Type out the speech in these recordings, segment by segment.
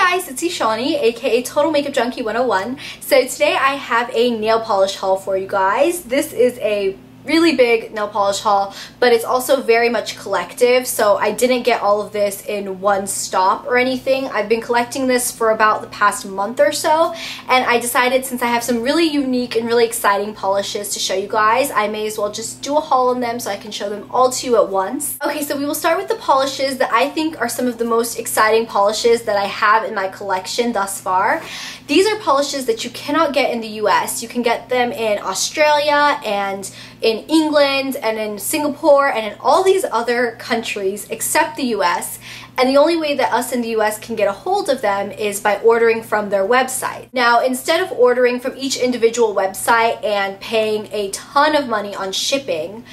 guys, it's Shawnee, aka Total Makeup Junkie 101. So today I have a nail polish haul for you guys. This is a really big nail polish haul, but it's also very much collective, so I didn't get all of this in one stop or anything. I've been collecting this for about the past month or so, and I decided since I have some really unique and really exciting polishes to show you guys, I may as well just do a haul on them so I can show them all to you at once. Okay, so we will start with the polishes that I think are some of the most exciting polishes that I have in my collection thus far. These are polishes that you cannot get in the US. You can get them in Australia and in England and in Singapore and in all these other countries except the US, and the only way that us in the US can get a hold of them is by ordering from their website. Now, instead of ordering from each individual website and paying a ton of money on shipping,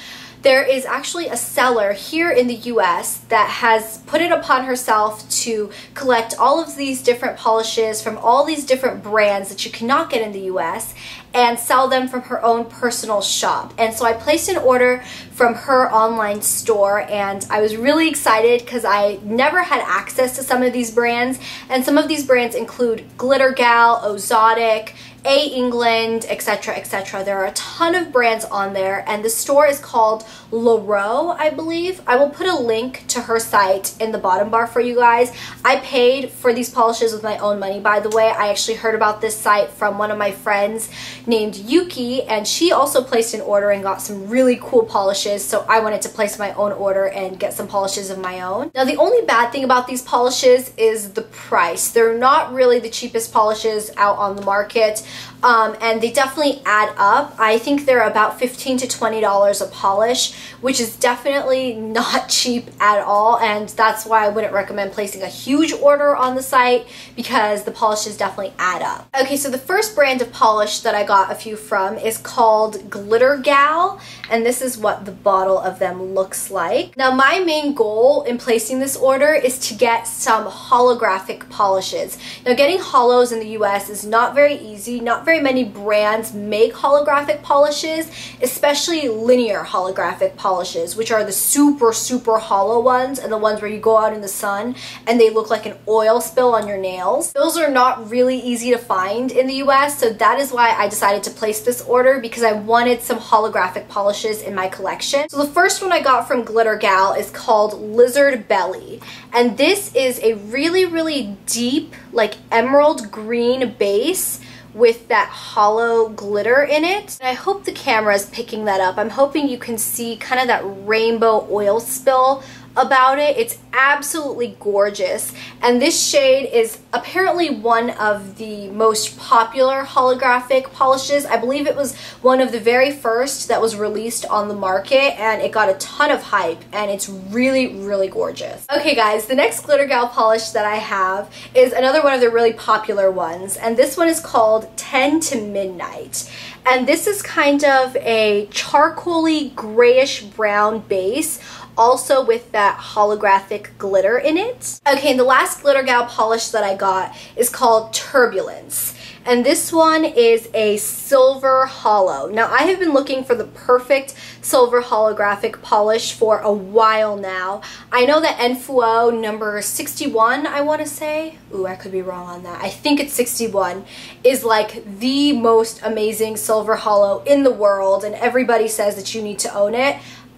there is actually a seller here in the US that has put it upon herself to collect all of these different polishes from all these different brands that you cannot get in the US and sell them from her own personal shop. And so I placed an order from her online store, and I was really excited because I never had access to some of these brands, and some of these brands include Glitter Gal, Ozotic, A England, etc, etc. There are a ton of brands on there, and the store is called Loro, I believe. I will put a link to her site in the bottom bar for you guys. I paid for these polishes with my own money, by the way. I actually heard about this site from one of my friends named Yuki, and she also placed an order and got some really cool polishes, so I wanted to place my own order and get some polishes of my own. Now, the only bad thing about these polishes is the price. They're not really the cheapest polishes out on the market. And they definitely add up. I think they're about $15 to $20 a polish, which is definitely not cheap at all, and that's why I wouldn't recommend placing a huge order on the site, because the polishes definitely add up. Okay, so the first brand of polish that I got a few from is called Glitter Gal, and this is what the bottle of them looks like. Now, my main goal in placing this order is to get some holographic polishes. Now, getting holos in the US is not very easy. Not very many brands make holographic polishes, especially linear holographic polishes, which are the super hollow ones and the ones where you go out in the sun and they look like an oil spill on your nails. Those are not really easy to find in the US, so that is why I decided to place this order, because I wanted some holographic polishes in my collection. So the first one I got from Glitter Gal is called Lizard Belly, and this is a really deep, like emerald green base with that hollow glitter in it. And I hope the camera is picking that up. I'm hoping you can see kind of that rainbow oil spill about it. It's absolutely gorgeous, and this shade is apparently one of the most popular holographic polishes. I believe it was one of the very first that was released on the market, and it got a ton of hype, and it's really gorgeous. Okay guys, the next Glitter Gal polish that I have is another one of the really popular ones, and this one is called 10 to Midnight. And this is kind of a charcoaly grayish brown base, also with that holographic glitter in it. Okay, and the last Glitter Gal polish that I got is called Turbulence. And this one is a silver hollow. Now, I have been looking for the perfect silver holographic polish for a while now. I know that Enfuo number 61, I want to say. Ooh, I could be wrong on that. I think it's 61, is like the most amazing silver hollow in the world, and everybody says that you need to own it.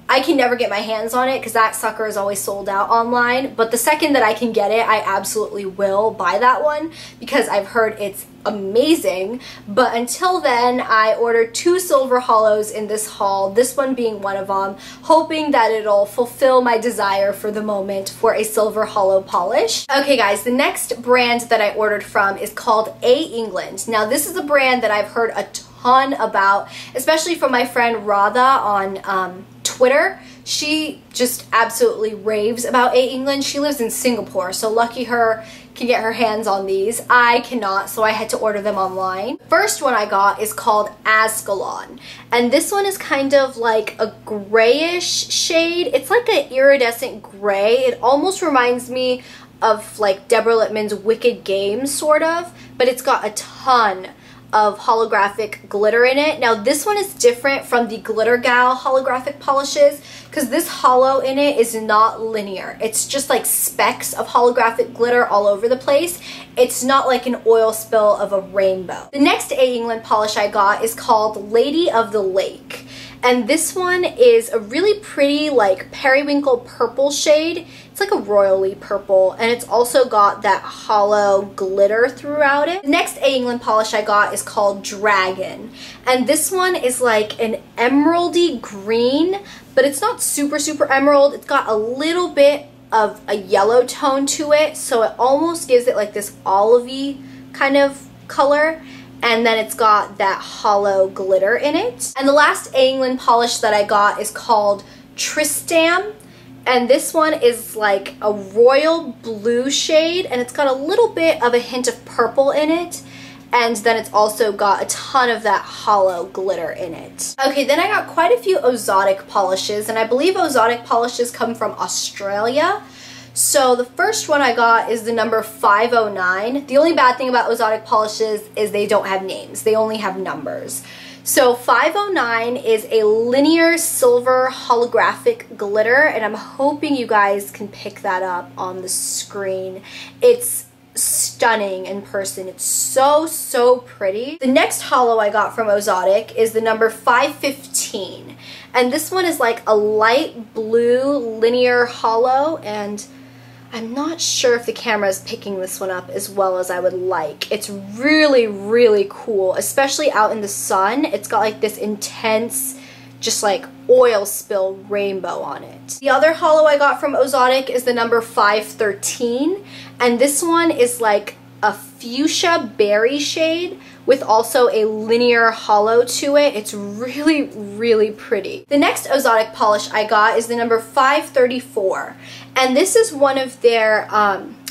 I can never get my hands on it because that sucker is always sold out online, but the second that I can get it, I absolutely will buy that one because I've heard it's amazing. But until then, I ordered 2 silver hollows in this haul, this one being one of them, hoping that it'll fulfill my desire for the moment for a silver hollow polish. Okay guys, the next brand that I ordered from is called A England. Now, this is a brand that I've heard a ton about, especially from my friend Radha on Twitter. She just absolutely raves about A England. She lives in Singapore, so lucky her, can get her hands on these. I cannot, so I had to order them online. First one I got is called Ascalon, and this one is kind of like a grayish shade. It's like an iridescent gray. It almost reminds me of like Deborah Lippmann's Wicked Game, sort of, but it's got a ton of holographic glitter in it. Now this one is different from the Glitter Gal holographic polishes because this holo in it is not linear. It's just like specks of holographic glitter all over the place. It's not like an oil spill of a rainbow. The next A. England polish I got is called Lady of the Lake. And this one is a really pretty like periwinkle purple shade. It's like a royally purple, and it's also got that hollow glitter throughout it. The next A. England polish I got is called Dragon. And this one is like an emeraldy green, but it's not super emerald. It's got a little bit of a yellow tone to it, so it almost gives it like this olivey kind of color. And then it's got that hollow glitter in it. And the last A. England polish that I got is called Tristram. And this one is like a royal blue shade, and it's got a little bit of a hint of purple in it. And then it's also got a ton of that hollow glitter in it. Okay, then I got quite a few Ozotic polishes, and I believe Ozotic polishes come from Australia. So the first one I got is the number 509. The only bad thing about Ozotic polishes is they don't have names. They only have numbers. So 509 is a linear silver holographic glitter, and I'm hoping you guys can pick that up on the screen. It's stunning in person. It's so pretty. The next holo I got from Ozotic is the number 515. And this one is like a light blue linear holo, and I'm not sure if the camera is picking this one up as well as I would like. It's really cool, especially out in the sun. It's got like this intense, just like oil spill rainbow on it. The other holo I got from Ozotic is the number 513, and this one is like a fuchsia berry shade with also a linear holo to it. It's really pretty. The next Ozotic polish I got is the number 534, and this is one of their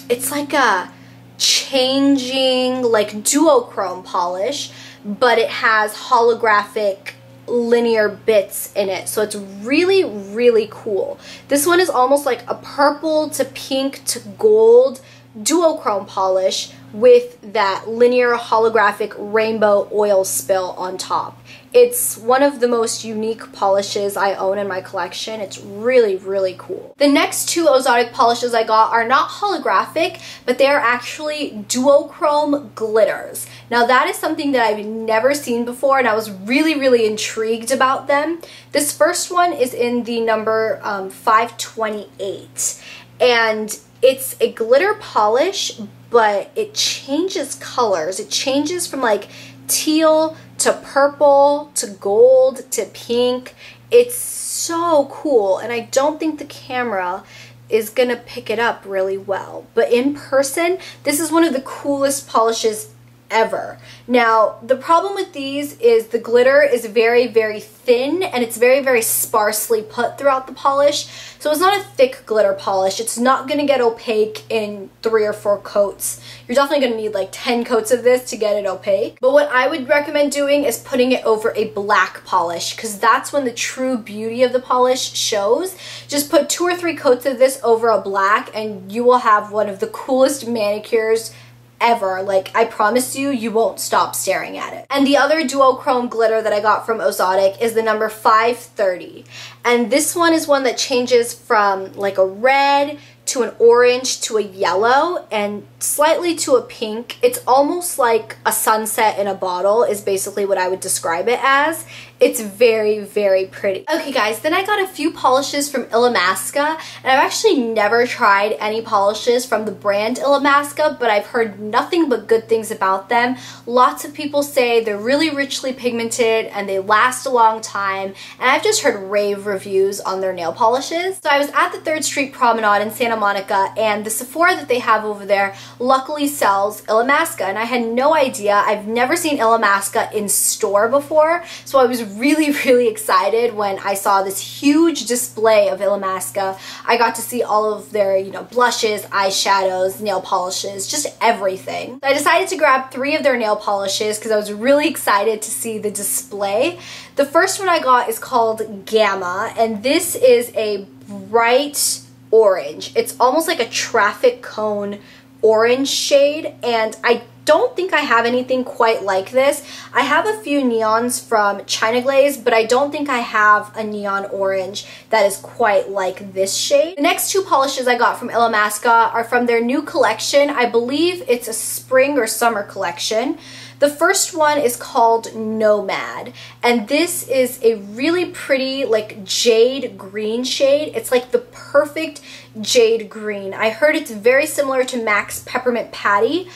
it's like a changing like duochrome polish, but it has holographic linear bits in it, so it's really cool. This one is almost like a purple to pink to gold duochrome polish with that linear holographic rainbow oil spill on top. It's one of the most unique polishes I own in my collection. It's really cool. The next two Ozotic polishes I got are not holographic, but they are actually duochrome glitters. Now that is something that I've never seen before, and I was really intrigued about them. This first one is in the number 528, and it's a glitter polish, but it changes colors. It changes from like teal to purple to gold to pink. It's so cool, and I don't think the camera is gonna pick it up really well, but in person this is one of the coolest polishes ever. Now the problem with these is the glitter is very thin, and it's very sparsely put throughout the polish, so it's not a thick glitter polish. It's not going to get opaque in 3 or 4 coats. You're definitely going to need like 10 coats of this to get it opaque. But what I would recommend doing is putting it over a black polish, because that's when the true beauty of the polish shows. Just put 2 or 3 coats of this over a black, and you will have one of the coolest manicures ever. Like, I promise you, you won't stop staring at it. And the other duochrome glitter that I got from Ozotic is the number 530. And this one is one that changes from like a red to an orange to a yellow and slightly to a pink. It's almost like a sunset in a bottle is basically what I would describe it as. It's very pretty. Okay guys, then I got a few polishes from Illamasqua, and I've actually never tried any polishes from the brand Illamasqua, but I've heard nothing but good things about them. Lots of people say they're really richly pigmented and they last a long time, and I've just heard rave reviews on their nail polishes. So I was at the 3rd Street Promenade in Santa Monica, and the Sephora that they have over there luckily sells Illamasqua, and I had no idea. I've never seen Illamasqua in store before, so I was really excited when I saw this huge display of Illamasqua. I got to see all of their, you know, blushes, eyeshadows, nail polishes, just everything. So I decided to grab 3 of their nail polishes because I was really excited to see the display. The first one I got is called Gamma, and this is a bright orange. It's almost like a traffic cone orange shade, and I don't think I have anything quite like this. I have a few neons from China Glaze, but I don't think I have a neon orange that is quite like this shade. The next two polishes I got from Illamasqua are from their new collection. I believe it's a spring or summer collection. The first one is called Nomad, and this is a really pretty like jade green shade. It's like the perfect jade green. I heard it's very similar to MAC's Peppermint Patty.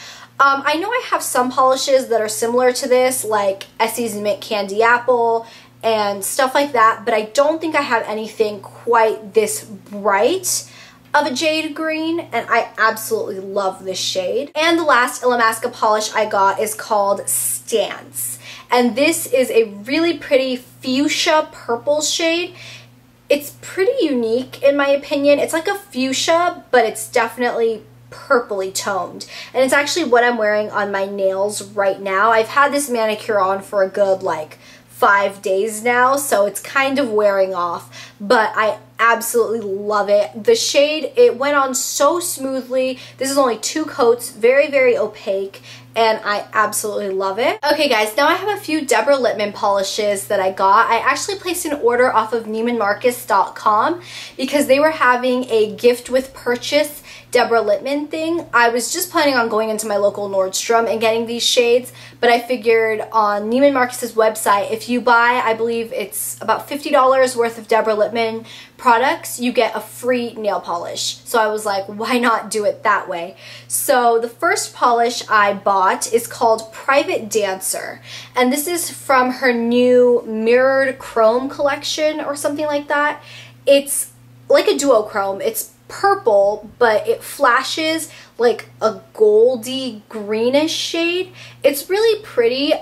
I know I have some polishes that are similar to this, like Essie's Mint Candy Apple and stuff like that, but I don't think I have anything quite this bright of a jade green, and I absolutely love this shade. And the last Illamasqua polish I got is called Stance, and this is a really pretty fuchsia purple shade. It's pretty unique in my opinion. It's like a fuchsia, but it's definitely purpley toned, and it's actually what I'm wearing on my nails right now. I've had this manicure on for a good like 5 days now, so it's kind of wearing off, but I absolutely love it. The shade, it went on so smoothly. This is only 2 coats, very, very opaque, and I absolutely love it. Okay guys, now I have a few Deborah Lippmann polishes that I got. I actually placed an order off of neimanmarcus.com because they were having a gift with purchase Deborah Lippmann thing. I was just planning on going into my local Nordstrom and getting these shades, but I figured on Neiman Marcus's website, if you buy, I believe it's about $50 worth of Deborah Lippmann products, you get a free nail polish. So I was like, why not do it that way? So the first polish I bought is called Private Dancer, and this is from her new Mirrored Chrome collection or something like that. It's like a duochrome. It's purple, but it flashes like a goldy greenish shade. It's really pretty.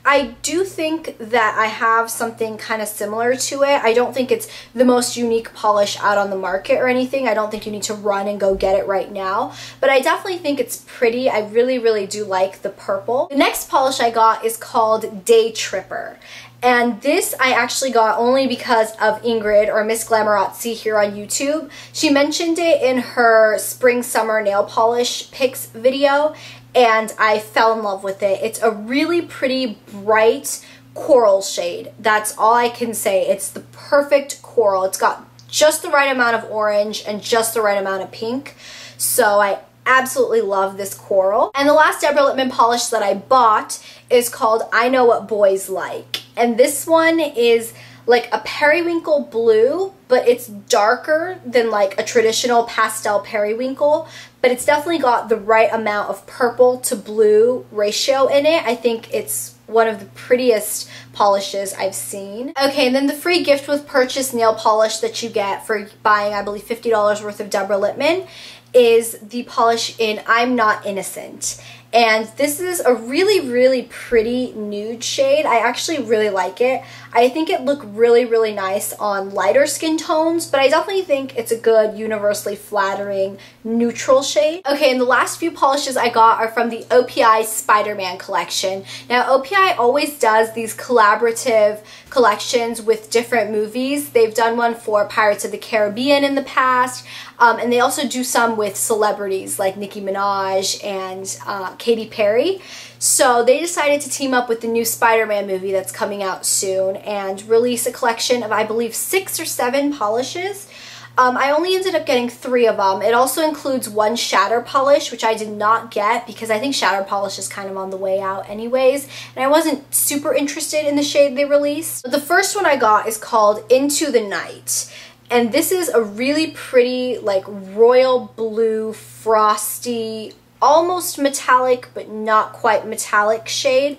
I do think that I have something kind of similar to it. I don't think it's the most unique polish out on the market or anything. I don't think you need to run and go get it right now, but I definitely think it's pretty. I really, really do like the purple. The next polish I got is called Day Tripper. And this I actually got only because of Ingrid, or Miss Glamorazzi here on YouTube. She mentioned it in her spring summer nail polish picks video, and I fell in love with it. It's a really pretty bright coral shade. That's all I can say. It's the perfect coral. It's got just the right amount of orange and just the right amount of pink. So I absolutely love this coral. And the last Deborah Lippmann polish that I bought is called I Know What Boys Like. And this one is like a periwinkle blue, but it's darker than like a traditional pastel periwinkle, but it's definitely got the right amount of purple to blue ratio in it. I think it's one of the prettiest polishes I've seen. Okay, and then the free gift with purchase nail polish that you get for buying, I believe, $50 worth of Deborah Lippmann is the polish in I'm Not Innocent. And this is a really, really pretty nude shade. I actually really like it. I think it looked really, really nice on lighter skin tones, but I definitely think it's a good, universally flattering, neutral shade. Okay, and the last few polishes I got are from the OPI Spider-Man collection. Now, OPI always does these collaborative collections with different movies. They've done one for Pirates of the Caribbean in the past, and they also do some with celebrities like Nicki Minaj and Katy Perry. So they decided to team up with the new Spider-Man movie that's coming out soon and release a collection of, I believe, 6 or 7 polishes. I only ended up getting 3 of them. It also includes 1 shatter polish, which I did not get because I think shatter polish is kind of on the way out anyways, and I wasn't super interested in the shade they released. But the first one I got is called Into the Night, and this is a really pretty, like, royal blue, frosty, almost metallic but not quite metallic shade.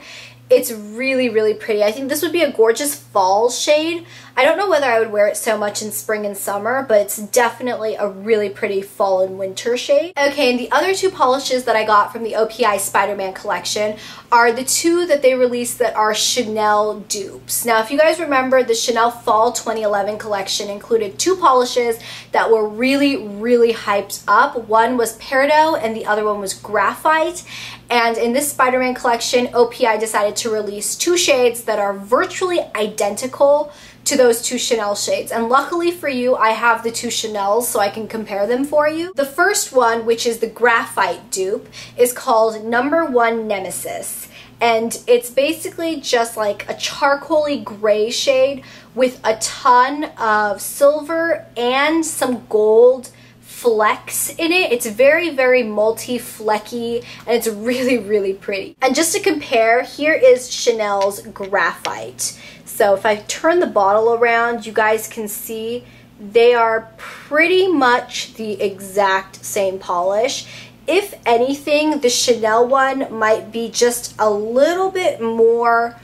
It's really, really pretty. I think this would be a gorgeous fall shade. I don't know whether I would wear it so much in spring and summer, but it's definitely a really pretty fall and winter shade. Okay, and the other 2 polishes that I got from the OPI Spider-Man collection are the 2 that they released that are Chanel dupes. Now, if you guys remember, the Chanel Fall 2011 collection included 2 polishes that were really, really hyped up. One was Peridot and the other one was Graphite. And in this Spider-Man collection, OPI decided to release 2 shades that are virtually identical to those two Chanel shades. And luckily for you, I have the two Chanels so I can compare them for you. The first one, which is the graphite dupe, is called Number 1 Nemesis. And it's basically just like a charcoaly gray shade with a ton of silver and some gold flecks in it. It's very, very multi-flecky, and it's really, really pretty. And just to compare, here is Chanel's graphite. So if I turn the bottle around, you guys can see they are pretty much the exact same polish. If anything, the Chanel one might be just a little bit more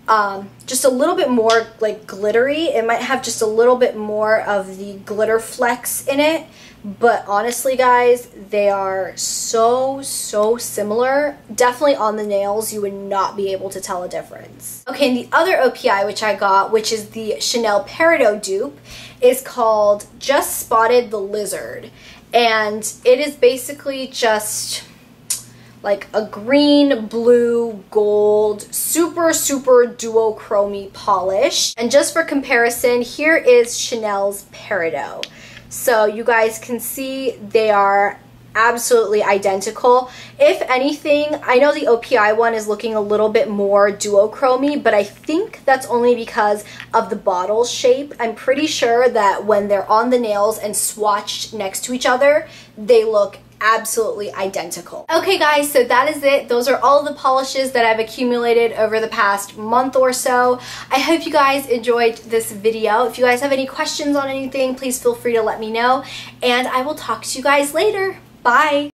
like glittery. It might have just a little bit more of the glitter flecks in it. But honestly, guys, they are so similar. Definitely on the nails, you would not be able to tell a difference. Okay, and the other OPI which I got, which is the Chanel Peridot dupe, is called Just Spotted the Lizard. And it is basically just like a green, blue, gold, super duochrome polish. And just for comparison, here is Chanel's Peridot. So you guys can see they are absolutely identical. If anything, I know the OPI one is looking a little bit more duochrome, but I think that's only because of the bottle shape. I'm pretty sure that when they're on the nails and swatched next to each other, they look absolutely identical. Okay guys, so that is it. Those are all the polishes that I've accumulated over the past month or so. I hope you guys enjoyed this video. If you guys have any questions on anything, please feel free to let me know, and I will talk to you guys later. Bye!